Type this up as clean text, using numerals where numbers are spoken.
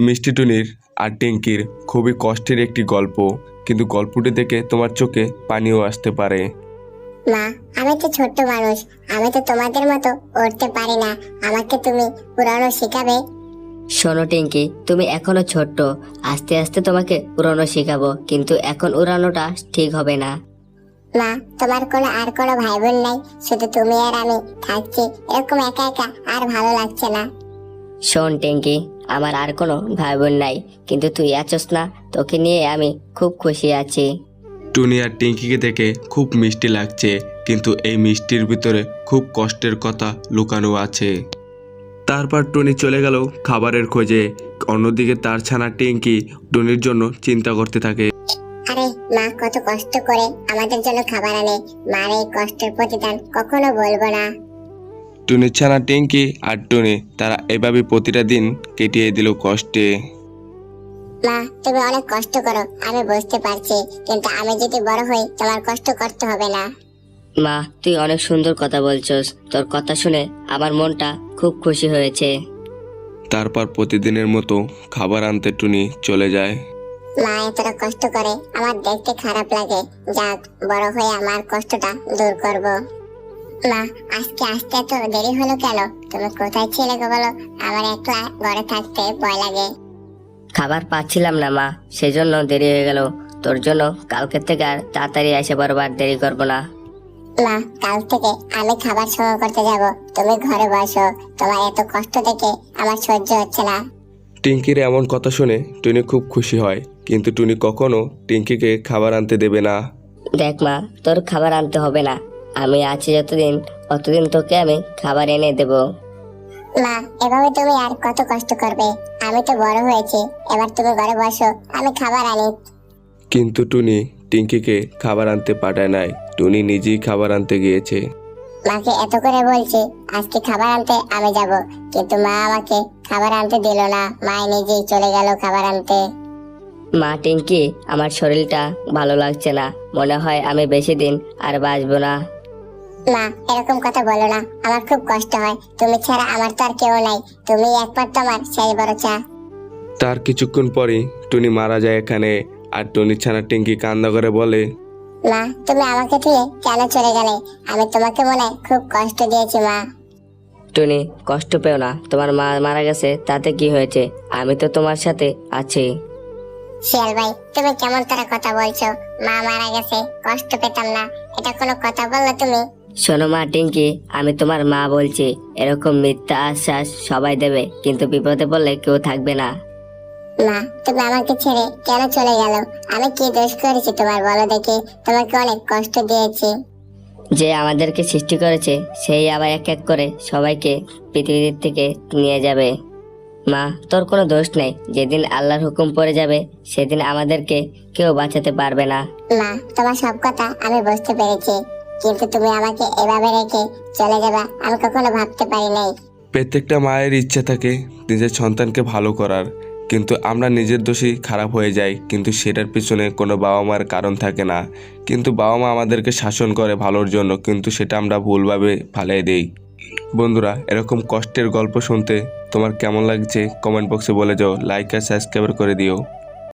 মিষ্টি টুনির আর টিঙ্কির খুবই কষ্টের একটি গল্প, কিন্তু গল্পটি দেখে তোমার চোখে পানিও আসতে পারে। মা, আমি তো ছোট্ট মানুষ, আমি তো তোমাদের মতো উড়তে পারি না, আমাকে তুমি উড়ানো শেখাবে? শোনো টিঙ্কি, তুমি এখনো ছোট্ট, আস্তে আস্তে তোমাকে উড়ানো শেখাবো, কিন্তু এখন উড়ানোটা ঠিক হবে না। মা, তোমার কোনো ভাই বোন নাই, শুধু তুমি আর আমি থাকছি, এরকম একা একা আর ভালো লাগছে না। শোন টিঙ্কি, আমার আর কোনো ভাই বোন নাই, কিন্তু তুই আছোস না, তোকে নিয়ে আমি খুব খুশি আছি। টুনি আর টিঙ্কিকে দেখে খুব মিষ্টি লাগছে, কিন্তু এই মিষ্টির ভিতরে খুব কষ্টের কথা লুকানো আছে। তারপর টুনি চলে গেল খাবারের খোঁজে। অন্যদিকে তার ছানা টিঙ্কি টুনির জন্য চিন্তা করতে থাকে। আরে মা কত কষ্ট করে আমাদের জন্য খাবার আনে, মার এই কষ্টের প্রতিদান কখনো বলবো না। টুনির ছানা টিঙ্কি আর টুনি তারা এভাবে প্রতিটা দিন কেটিয়ে দিল কষ্টে। মা, তুমি অনেক কষ্ট করো, আমি বুঝতে পারছি, কিন্তু আমি যদি বড় হই তোমার কষ্ট করতে হবে না। মা, তুই অনেক সুন্দর কথা বলছস, তোর কথা শুনে আমার মনটা খুব খুশি হয়েছে। তারপর প্রতিদিনের মতো খাবার আনতে টুনি চলে যায়। মা এতটা কষ্ট করে আমার দেখতে খারাপ লাগে, যাক বড় হয়ে আমার কষ্টটা দূর করব। মা, আজকে আসতে এত দেরি হলো কেন? তুমি কোথায় ছিলে গো বলো? আমার একলা ঘরে থাকতে ভয় লাগে। খাবার পাচ্ছিলাম না মা, সেজন্য দেরি হয়ে গেল। তোর জন্য কালকে থেকে আর তাড়াতাড়ি এসে বরবার দেরি করবো না। মা, কাল থেকে আমি খাবার সংগ্রহ করতে যাব, তুমি ঘরে বসো, তোমার এত কষ্ট দেখে আমার সহ্য হচ্ছে না। টিঙ্কির এমন কথা শুনে টুনি খুব খুশি হয়, কিন্তু টুনি কখনো টিঙ্কিকে খাবার আনতে দেবে না। দেখ মা, তোর খাবার আনতে হবে না, আমি আছি যতদিন অতদিন তোকে আমি খাবার এনে দেব। মা, এভাবে তুমি আর কত কষ্ট করবে? আমি তো বড় হয়েছি, এবার তুমি ঘরে বসো, আমি খাবার আনি। কিন্তু টুনি টিঙ্কিকে খাবার আনতে পাঠায় নাই, টুনি নিজেই খাবার আনতে গিয়েছে। মাকে এত করে বলছি আজকে খাবার আনতে আমি যাব, কিন্তু মা আমাকে খাবার আনতে দিল না, মা নিজেই চলে গেল খাবার আনতে। মা টিঙ্কি, আমার শরীরটা ভালো লাগছে না, মনে হয় আমি বেশি দিন আর বাঁচবো না। মা, এরকম কথা বলো না, আমার খুব কষ্ট হয়, তুমি ছাড়া আমার তো আর কেউ নাই, তুমি একমাত্র আমার শেষ ভরসা। তার কিছুক্ষণ পরই টুনি মারা যায় এখানে, আর টুনির ছানা টিঙ্কি কান্না করে বলে, মা, তুমি আমাকে দিয়ে কেন চলে গেলে? আমি তোমাকে মনে হয় খুব কষ্ট দিয়েছি মা। টুনি, কষ্ট পেও না, তোমার মা মারা গেছে তাতে কি হয়েছে, আমি তো তোমার সাথে আছি। শিয়াল ভাই, তুমি কেমন করে কথা বলছো? মা মারা গেছে কষ্ট পেতাম না, এটা কোনো কথা বললে তুমি? শোনো মা টিঙ্কি, আমি তোমার মা বলছি, এরকম মিথ্যা আশ্বাস সবাই দেবে, কিন্তু বিপদে পড়লে কেউ থাকবে না। মা, তুমি আমাকে ছেড়ে কেন চলে গেল? আমি কি দোষ করেছি তোমার বলো দেখি? তোমাকে অনেক কষ্ট দিয়েছি। যে আমাদেরকে সৃষ্টি করেছে সেই আবার এক এক করে সবাইকে পৃথিবীর থেকে নিয়ে যাবে। মা, তোর কোনো দোষ নেই, যেদিন আল্লাহর হুকুম পড়ে যাবে সেদিন আমাদেরকে কেউ বাঁচাতে পারবে না। মা, তোমার সব কথা আমি বুঝতে পেরেছি, কিন্তু তুমি আমাকে এভাবে রেখে চলে যাবে আমি কখনো ভাবতে পারি নাই। প্রত্যেকটা মায়ের ইচ্ছা থাকে নিজের সন্তানকে ভালো করার, কিন্তু আমরা নিজের দোষী খারাপ হয়ে যাই, কিন্তু সেটার পিছনে কোনো বাবা মার কারণ থাকে না। কিন্তু বাবা মা আমাদেরকে শাসন করে ভালোর জন্য, কিন্তু সেটা আমরা ভুলভাবে ফালিয়ে দেই। বন্ধুরা, এরকম কষ্টের গল্প শুনতে তোমার কেমন লাগছে কমেন্ট বক্সে বলে যাও, লাইক আর সাবস্ক্রাইব করে দিও।